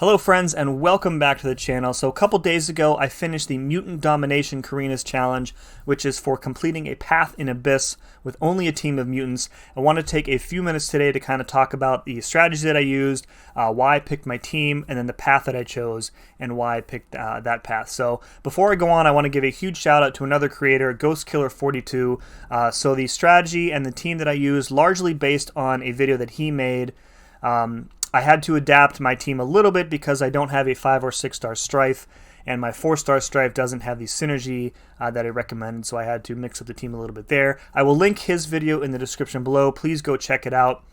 Hello friends and welcome back to the channel. So a couple days ago I finished the Mutant Domination Carina's challenge, which is for completing a path in Abyss with only a team of mutants. I want to take a few minutes today to kind of talk about the strategy that I used, why I picked my team, and then the path that I chose and why I picked that path. So before I go on, I want to give a huge shout out to another creator, GhostKiller42. So the strategy and the team that I used largely based on a video that he made. I had to adapt my team a little bit because I don't have a 5 or 6 star Strife, and my 4-star Strife doesn't have the synergy that I recommended, so I had to mix up the team a little bit there. I will link his video in the description below. Please go check it out.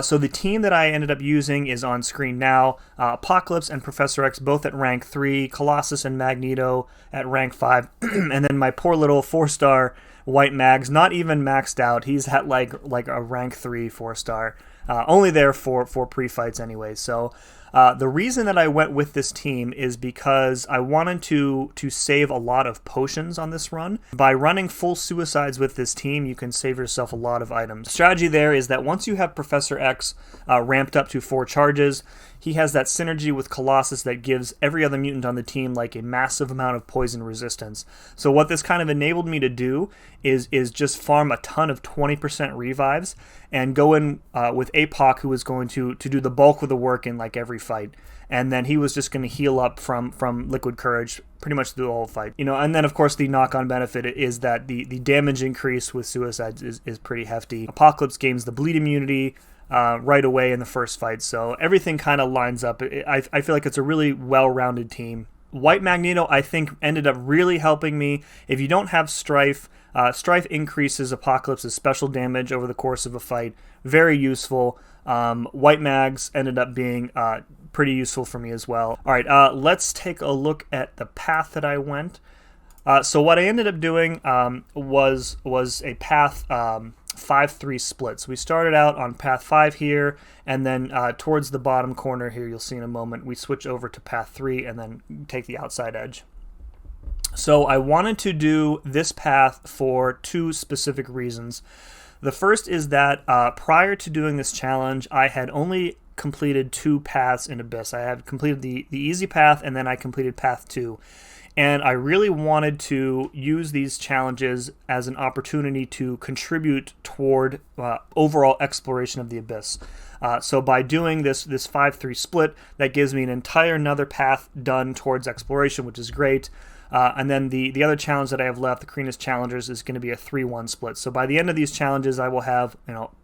So the team that I ended up using is on screen now. Apocalypse and Professor X both at rank 3, Colossus and Magneto at rank 5, and then my poor little 4-star White Mags, not even maxed out. He's at like a rank 3 4-star. Only there for pre-fights anyway. So the reason that I went with this team is because I wanted to save a lot of potions on this run. By running full suicides with this team, you can save yourself a lot of items. The strategy there is that once you have Professor X ramped up to 4 charges, he has that synergy with Colossus that gives every other mutant on the team like a massive amount of poison resistance. So what this kind of enabled me to do is just farm a ton of 20% revives and go in with Apoc, who was going to do the bulk of the work in like every fight. And then he was just going to heal up from Liquid Courage pretty much through the whole fight. You know, and then of course the knock-on benefit is that the damage increase with suicides is pretty hefty. Apocalypse gains the bleed immunity right away in the first fight, so everything kind of lines up. I feel like it's a really well-rounded team. White Magneto, I think, ended up really helping me. If you don't have Strife, Strife increases Apocalypse's special damage over the course of a fight. Very useful. White Mags ended up being pretty useful for me as well. Alright, let's take a look at the path that I went. So what I ended up doing was a path 5-3 split. So we started out on path 5 here, and then towards the bottom corner here, you'll see in a moment, we switch over to path 3 and then take the outside edge. So I wanted to do this path for 2 specific reasons. The first is that prior to doing this challenge, I had only completed 2 paths in Abyss. I had completed the easy path, and then I completed path 2. And I really wanted to use these challenges as an opportunity to contribute toward overall exploration of the Abyss. So by doing this 5-3 split, that gives me an entire another path done towards exploration, which is great. And then the other challenge that I have left, the Carina's Challengers, is going to be a 3-1 split. So by the end of these challenges, I will have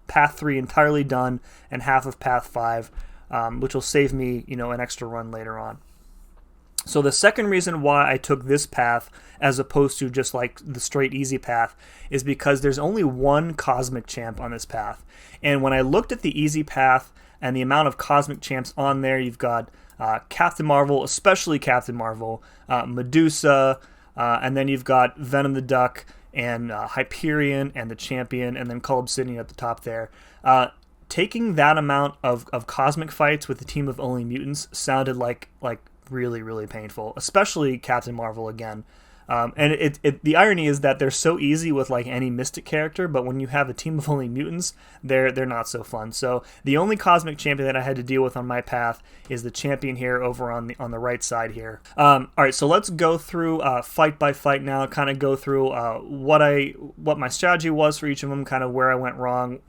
path 3 entirely done and half of path 5, which will save me an extra run later on. So the second reason why I took this path as opposed to just like the straight easy path is because there's only one Cosmic Champ on this path. And when I looked at the easy path and the amount of Cosmic Champs on there, you've got Captain Marvel, especially Captain Marvel, Medusa, and then you've got Venom the Duck and Hyperion and the Champion, and then Cull Obsidian at the top there. Taking that amount of cosmic fights with a team of only mutants sounded like really, really painful, especially Captain Marvel again. And the irony is that they're so easy with like any Mystic character, but when you have a team of only mutants, they're not so fun. So the only Cosmic Champion that I had to deal with on my path is the Champion here over on the right side here. All right, so let's go through fight by fight now. Kind of go through what my strategy was for each of them, kind of where I went wrong.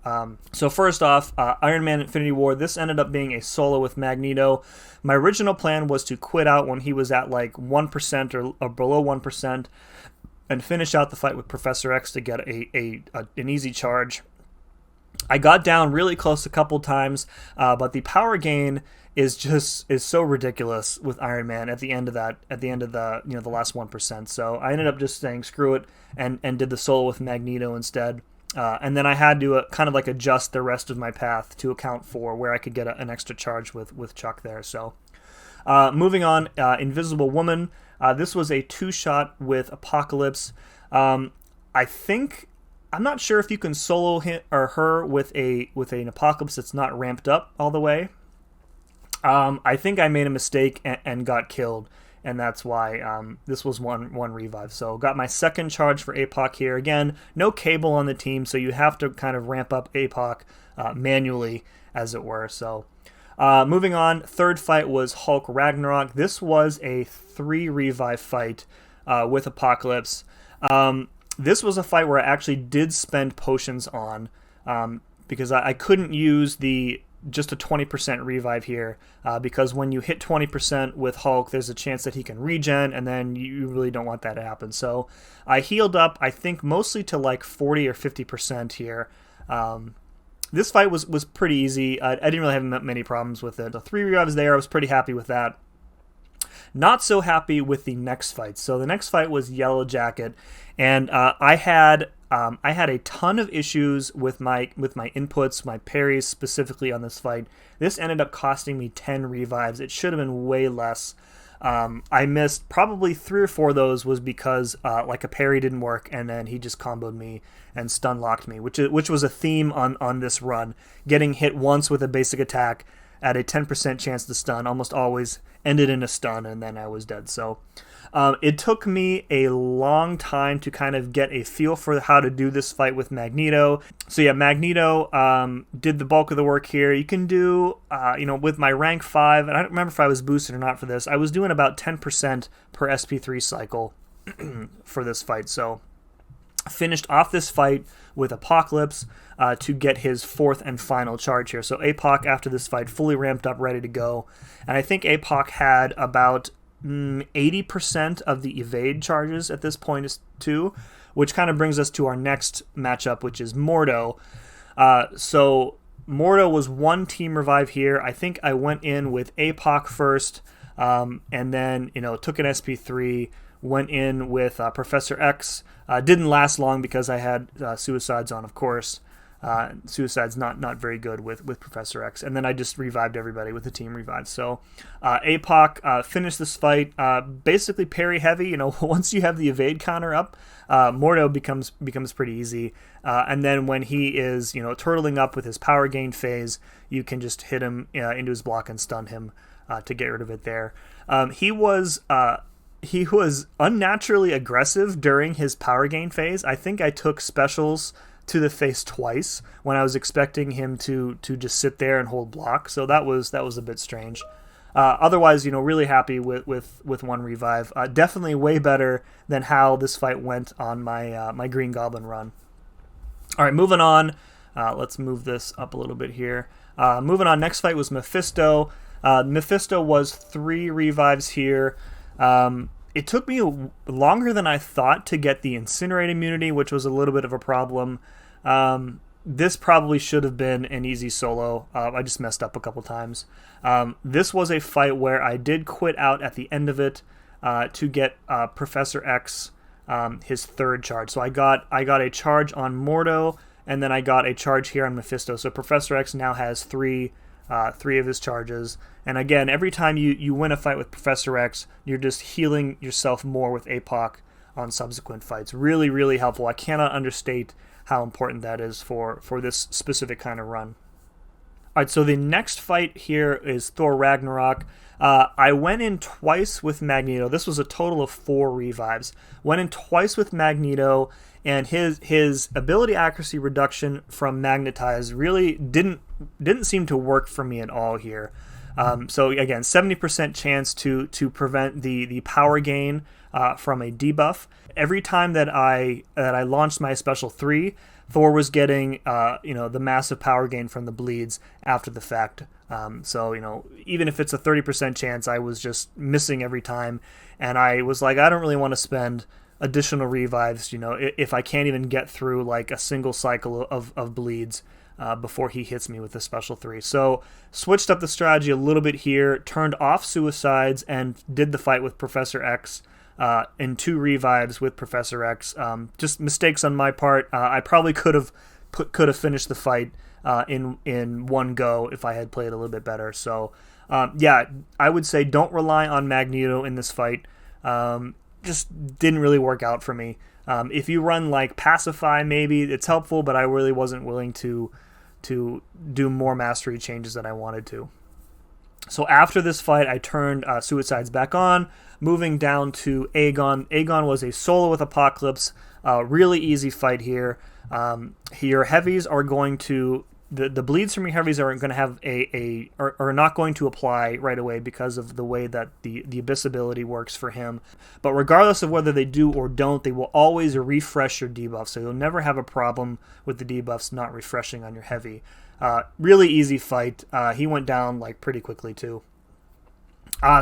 So first off, Iron Man Infinity War. This ended up being a solo with Magneto. My original plan was to quit out when he was at like 1% or below 1%. And finish out the fight with Professor X to get an easy charge. I got down really close a couple times, but the power gain is so ridiculous with Iron Man at the end of the the last 1%. So I ended up just saying screw it and did the solo with Magneto instead. And then I had to kind of like adjust the rest of my path to account for where I could get an extra charge with Chuck there. So moving on, Invisible Woman. This was a 2-shot with Apocalypse. I'm not sure if you can solo him or her with an Apocalypse that's not ramped up all the way. I think I made a mistake and got killed, and that's why this was one revive. So got my second charge for Apoc here. Again, no Cable on the team, so you have to kind of ramp up Apoc manually, as it were. So Moving on, third fight was Hulk Ragnarok. This was a 3 revive fight with Apocalypse. This was a fight where I actually did spend potions on because I couldn't use just a 20% revive here because when you hit 20% with Hulk, there's a chance that he can regen, and then you really don't want that to happen. So I healed up, I think, mostly to like 40 or 50% here. This fight was pretty easy. I didn't really have many problems with it. The 3 revives there, I was pretty happy with that. Not so happy with the next fight. So the next fight was Yellow Jacket, and I had a ton of issues with my inputs, my parries specifically on this fight. This ended up costing me 10 revives. It should have been way less. I missed probably 3 or 4 of those was because like a parry didn't work, and then he just comboed me and stun locked me, which was a theme on this run. Getting hit once with a basic attack at a 10% chance to stun almost always ended in a stun, and then I was dead. So it took me a long time to kind of get a feel for how to do this fight with Magneto. So yeah, Magneto did the bulk of the work here. You can do, with my rank 5, and I don't remember if I was boosted or not for this, I was doing about 10% per SP3 cycle for this fight. So finished off this fight with Apocalypse to get his 4th and final charge here. So Apoc, after this fight, fully ramped up, ready to go. And I think Apoc had about 80% of the evade charges at this point too, which kind of brings us to our next matchup, which is Mordo. So Mordo was 1 team revive here. I think I went in with Apoc first, and then took an SP3, went in with Professor X. Didn't last long because I had Suicides on, of course. Suicide's not very good with Professor X, and then I just revived everybody with the team revive. So Apoc finished this fight basically parry heavy. Once you have the evade counter up, Mordo becomes pretty easy, and then when he is turtling up with his power gain phase, you can just hit him into his block and stun him to get rid of it there. He was unnaturally aggressive during his power gain phase. I think I took specials to the face twice when I was expecting him to just sit there and hold block. So that was a bit strange. Otherwise, really happy with 1 revive. Definitely way better than how this fight went on my Green Goblin run. All right, moving on. Let's move this up a little bit here. Moving on, next fight was Mephisto. Mephisto was 3 revives here. It took me longer than I thought to get the Incinerate immunity, which was a little bit of a problem. This probably should have been an easy solo. I just messed up a couple times. This was a fight where I did quit out at the end of it to get Professor X his 3rd charge. So I got a charge on Mordo, and then I got a charge here on Mephisto. So Professor X now has 3 of his charges. And again, every time you win a fight with Professor X, you're just healing yourself more with Apoc on subsequent fights. Really, really helpful. I cannot understate how important that is for this specific kind of run. All right, so the next fight here is Thor Ragnarok. I went in twice with Magneto. This was a total of 4 revives. Went in twice with Magneto, and his ability accuracy reduction from Magnetize really didn't seem to work for me at all here. So again, 70% chance to prevent the power gain from a debuff. Every time that I launched my special 3, Thor was getting the massive power gain from the bleeds after the fact. So even if it's a 30% chance, I was just missing every time, and I was like, I don't really want to spend additional revives, if I can't even get through like a single cycle of bleeds before he hits me with the special 3. So switched up the strategy a little bit here, turned off Suicides, and did the fight with Professor X in 2 revives with Professor X. Just mistakes on my part. I probably could have finished the fight in one go if I had played a little bit better. So yeah, I would say don't rely on Magneto in this fight. Just didn't really work out for me. If you run like Pacify, maybe it's helpful, but I really wasn't willing to do more mastery changes than I wanted to. So after this fight, I turned Suicides back on, moving down to Aegon. Aegon was a solo with Apocalypse. Really easy fight here. Your heavies are going to the bleeds from your heavies aren't going to have are not going to apply right away because of the way that the Abyss ability works for him. But regardless of whether they do or don't, they will always refresh your debuff, so you'll never have a problem with the debuffs not refreshing on your heavy. Really easy fight. He went down like pretty quickly too.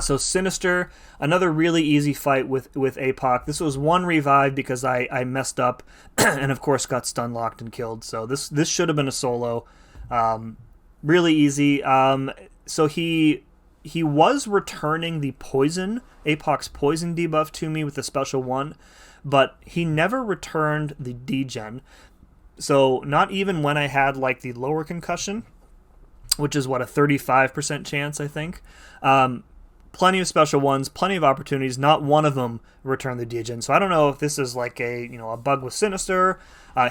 So Sinister, another really easy fight with Apoc. This was one revive because I messed up and of course got stun locked and killed. So this should have been a solo. Really easy. So he was returning the poison, Apoc's poison debuff to me with the special one, but he never returned the degen. So not even when I had like the lower concussion, which is what, a 35% chance, I think. Plenty of special ones, plenty of opportunities. Not one of them returned the degen. So I don't know if this is like a bug with Sinister.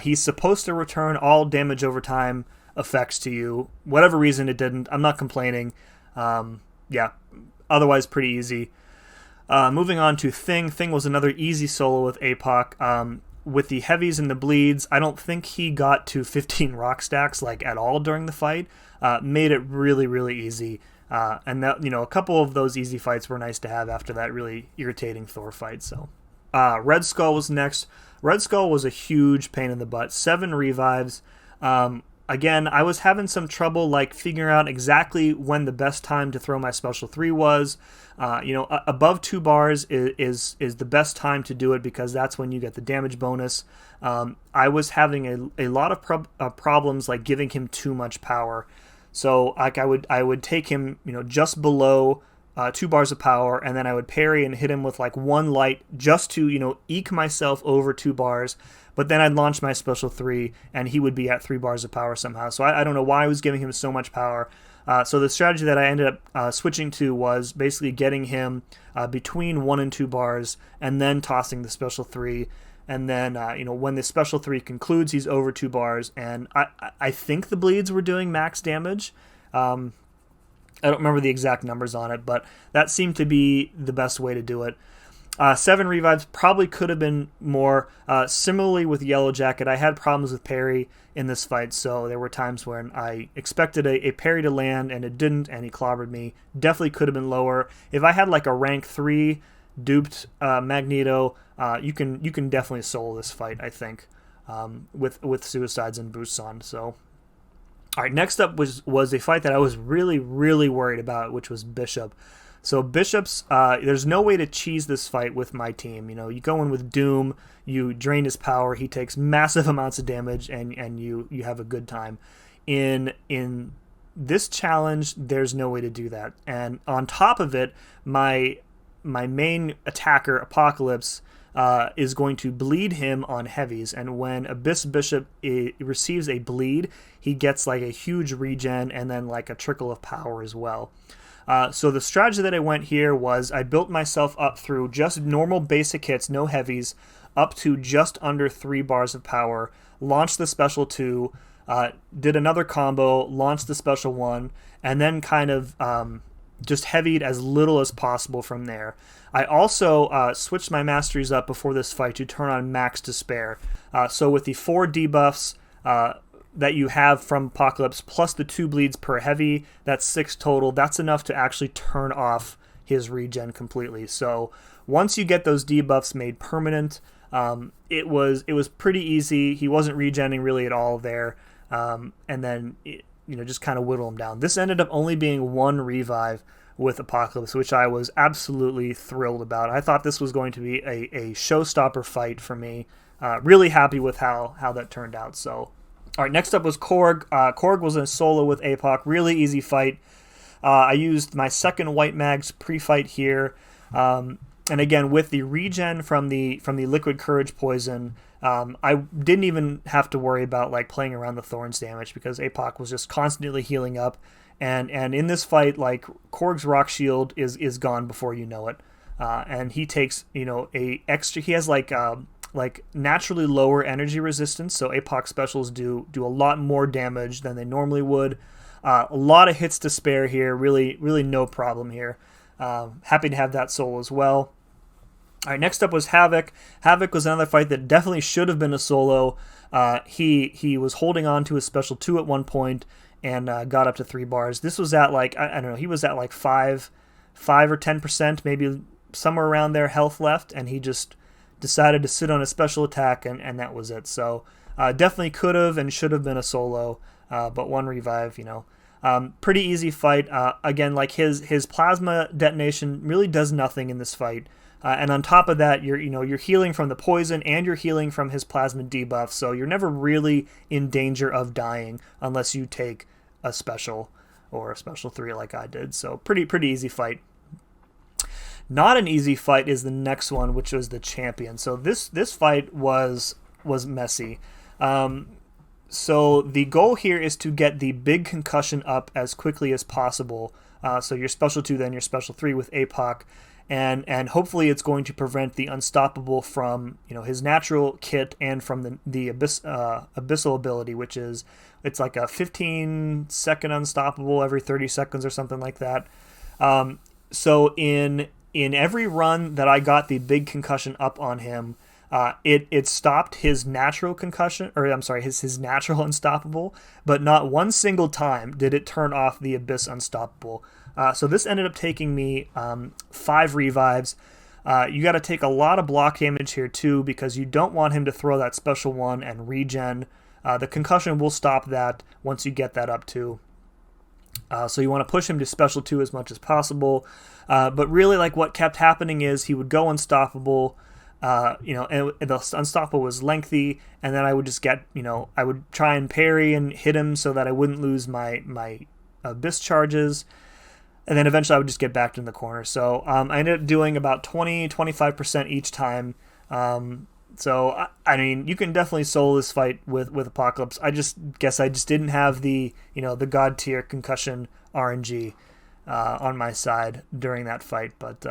He's supposed to return all damage over time effects to you. Whatever reason it didn't, I'm not complaining. Yeah, otherwise pretty easy. Moving on to Thing. Thing was another easy solo with Apoc. With the heavies and the bleeds, I don't think he got to 15 rock stacks like at all during the fight. Made it really, really easy. And that, a couple of those easy fights were nice to have after that really irritating Thor fight. So, Red Skull was next. Red Skull was a huge pain in the butt. 7 revives. Again, I was having some trouble like figuring out exactly when the best time to throw my special 3 was. Above 2 bars is the best time to do it because that's when you get the damage bonus. I was having a lot of problems like giving him too much power. So like I would take him, just below 2 bars of power, and then I would parry and hit him with like 1 light just to, eke myself over 2 bars. But then I'd launch my special 3, and he would be at 3 bars of power somehow. So I don't know why I was giving him so much power. So the strategy that I ended up switching to was basically getting him between 1 and 2 bars, and then tossing the special 3. And then, when the special 3 concludes, he's over 2 bars. And I think the bleeds were doing max damage. I don't remember the exact numbers on it, but that seemed to be the best way to do it. 7 revives probably could have been more. Similarly with Yellow Jacket, I had problems with parry in this fight, so there were times when I expected a parry to land and it didn't, and he clobbered me. Definitely could have been lower. If I had like a rank 3 duped Magneto, you can definitely solo this fight, I think, with suicides and boosts on. So, all right, next up was a fight that I was really, really worried about, which was Bishop. So Bishop's, there's no way to cheese this fight with my team. You go in with Doom, you drain his power, he takes massive amounts of damage, and you have a good time. In this challenge, there's no way to do that. And on top of it, my main attacker, Apocalypse, is going to bleed him on heavies, and when Abyss Bishop receives a bleed, he gets like a huge regen and then like a trickle of power as well. So the strategy that I went here was I built myself up through just normal basic hits, no heavies, up to just under 3 bars of power, launched the special 2, did another combo, launched the special 1, and then kind of just heavied as little as possible from there. I also switched my masteries up before this fight to turn on Max Despair. So with the 4 debuffs that you have from Apocalypse, plus the 2 bleeds per heavy, that's 6 total. That's enough to actually turn off his regen completely. So once you get those debuffs made permanent, it was pretty easy. He wasn't regenning really at all there, and then just kind of whittle him down. This ended up only being 1 revive with Apocalypse, which I was absolutely thrilled about. I thought this was going to be a showstopper fight for me. Really happy with how that turned out. So, all right, next up was Korg. Korg was in a solo with Apoc. Really easy fight. I used my second White Mags pre-fight here. And again, with the regen from the Liquid Courage poison, I didn't even have to worry about like playing around the Thorns damage because Apoc was just constantly healing up. And in this fight, like Korg's Rock Shield is gone before you know it. And he takes, a extra, he has like naturally lower energy resistance, so Apoc specials do a lot more damage than they normally would. A lot of hits to spare here, really no problem here. Happy to have that soul as well. All right, next up was Havoc. Havoc was another fight that definitely should have been a solo. He was holding on to his special 2 at one point and got up to 3 bars. This was at like, I don't know, he was at like 5 or 10%, maybe somewhere around there, health left, and he just decided to sit on a special attack, and that was it. So definitely could have and should have been a solo, but 1 revive, pretty easy fight. Again, like his plasma detonation really does nothing in this fight. And on top of that, you're healing from the poison and you're healing from his plasma debuff, so you're never really in danger of dying unless you take a special or a special 3 like I did. So pretty easy fight. Not an easy fight is the next one, which was the champion. So this fight was messy. So the goal here is to get the big concussion up as quickly as possible. So your special 2, then your special 3 with APOC. And hopefully it's going to prevent the Unstoppable from his natural kit and from the Abyssal ability, which is it's like a 15-second Unstoppable every 30 seconds or something like that. So in every run that I got the big concussion up on him, it stopped his natural concussion, or I'm sorry, his natural Unstoppable, but not one single time did it turn off the Abyss Unstoppable. So this ended up taking me 5 revives. You got to take a lot of block damage here too, because you don't want him to throw that special 1 and regen. The concussion will stop that once you get that up too. So you want to push him to special 2 as much as possible. But really, like, what kept happening is he would go unstoppable, and the unstoppable was lengthy, and then I would just get, I would try and parry and hit him so that I wouldn't lose my Abyss charges. And then eventually I would just get backed in the corner. So I ended up doing about 20-25% each time. So, I mean, you can definitely solo this fight with Apocalypse. I just guess I just didn't have the God tier concussion RNG on my side during that fight. But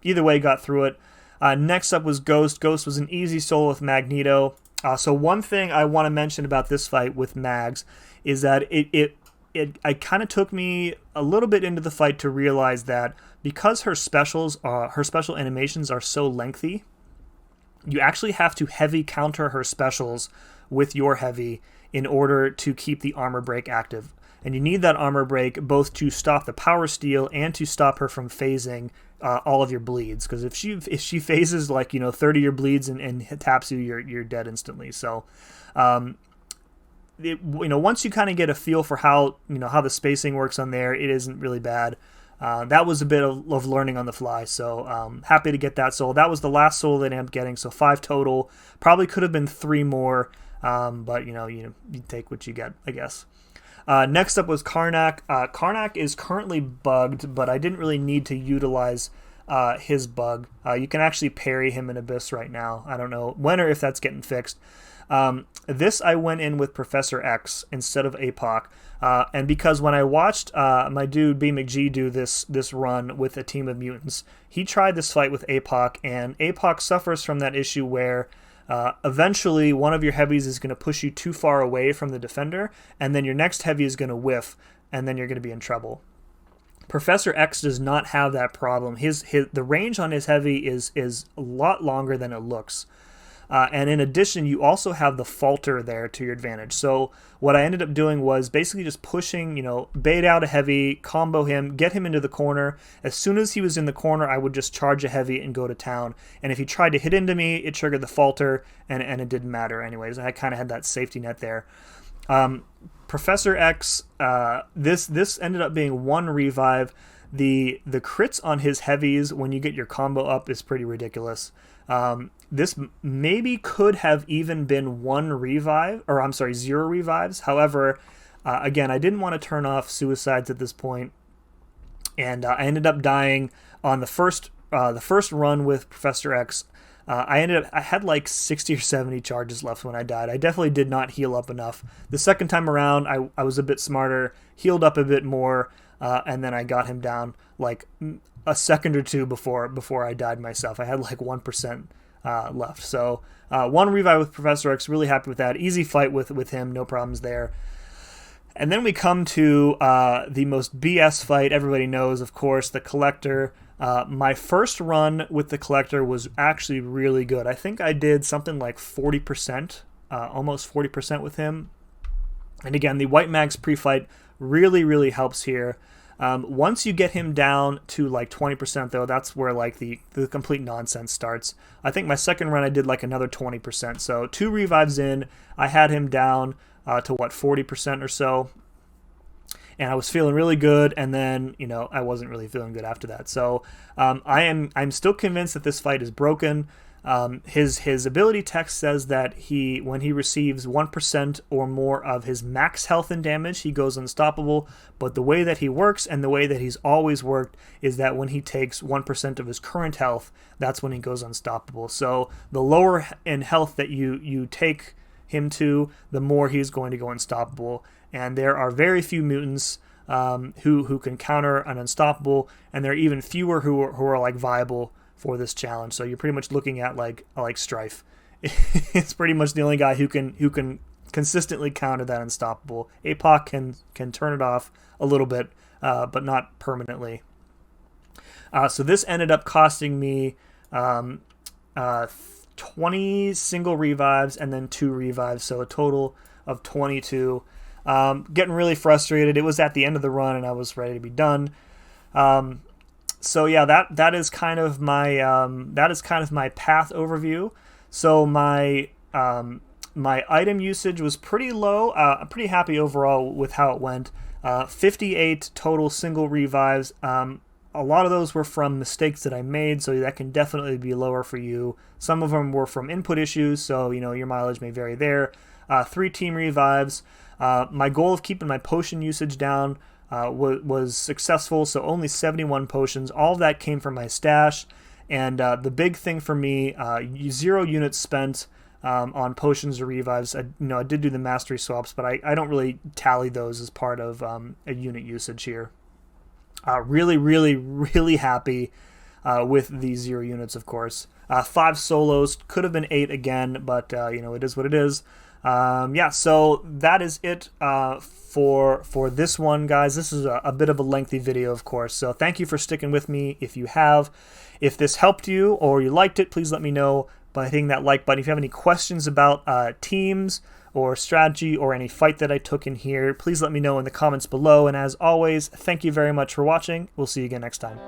either way, got through it. Next up was Ghost. Ghost was an easy solo with Magneto. So one thing I want to mention about this fight with Mags is that it kind of took me a little bit into the fight to realize that because her special animations are so lengthy, you actually have to heavy counter her specials with your heavy in order to keep the armor break active. And you need that armor break both to stop the power steal and to stop her from phasing all of your bleeds. Because if she phases 30 of your bleeds and taps you, you're dead instantly. So once you kind of get a feel for how the spacing works on there, it isn't really bad. That was a bit of learning on the fly, so happy to get that solo. That was the last solo that I ended up getting, so 5 total. Probably could have been 3 more, but you take what you get, I guess. Next up was Karnak. Karnak is currently bugged, but I didn't really need to utilize his bug. You can actually parry him in Abyss right now. I don't know when or if that's getting fixed. This I went in with Professor X instead of APOC, and because when I watched my dude B McG do this run with a team of mutants, he tried this fight with APOC, and APOC suffers from that issue where eventually one of your heavies is going to push you too far away from the defender, and then your next heavy is going to whiff, and then you're going to be in trouble. Professor X does not have that problem. The range on his heavy is a lot longer than it looks. And in addition, you also have the falter there to your advantage. So what I ended up doing was basically just pushing, bait out a heavy, combo him, get him into the corner. As soon as he was in the corner, I would just charge a heavy and go to town. And if he tried to hit into me, it triggered the falter, and it didn't matter anyways. I kind of had that safety net there. Professor X, this ended up being 1 revive. The crits on his heavies when you get your combo up is pretty ridiculous. This maybe could have even been 0 revives. However, again, I didn't want to turn off suicides at this point, and I ended up dying on the first run with Professor X. I had like 60 or 70 charges left when I died. I definitely did not heal up enough. The second time around, I was a bit smarter, healed up a bit more, and then I got him down like a second or two before I died myself. I had like 1% left. So 1 revive with Professor X, really happy with that. Easy fight with him, no problems there. And then we come to the most BS fight everybody knows, of course, the Collector. My first run with the Collector was actually really good. I think I did something like 40%, almost 40% with him. And again, the White Mags pre-fight really, really helps here. Once you get him down to like 20%, though, that's where like the complete nonsense starts. I think my second run I did like another 20%. So 2 revives in, I had him down to what, 40% or so. And I was feeling really good, and then, you know, I wasn't really feeling good after that. So I'm still convinced that this fight is broken. His ability text says that when he receives 1% or more of his max health and damage, he goes unstoppable. But the way that he works, and the way that he's always worked, is that when he takes 1% of his current health, that's when he goes unstoppable. So the lower in health that you take him to, the more he's going to go unstoppable. And there are very few mutants who can counter an unstoppable, and there are even fewer who are like viable for this challenge. So you're pretty much looking at like Strife. It's pretty much the only guy who can consistently counter that unstoppable. APOC can turn it off a little bit, but not permanently. So this ended up costing me 20 single revives and then 2 revives, so a total of 22. Getting really frustrated. It was at the end of the run, and I was ready to be done. So yeah, that is kind of my path overview. So my item usage was pretty low. I'm pretty happy overall with how it went. 58 total single revives. A lot of those were from mistakes that I made, so that can definitely be lower for you. Some of them were from input issues, so you know your mileage may vary there. 3 team revives. My goal of keeping my potion usage down was successful, so only 71 potions. All of that came from my stash, and the big thing for me, 0 units spent on potions or revives. I did do the mastery swaps, but I don't really tally those as part of a unit usage here. Really, really, really happy with these 0 units, of course. 5 solos, could have been 8 again, but it is what it is. Yeah, so that is it for this one, guys. This is a bit of a lengthy video, of course, so thank you for sticking with me if you have. If this helped you or you liked it, please let me know by hitting that like button. If you have any questions about teams or strategy or any fight that I took in here, please let me know in the comments below. And as always, thank you very much for watching. We'll see you again next time.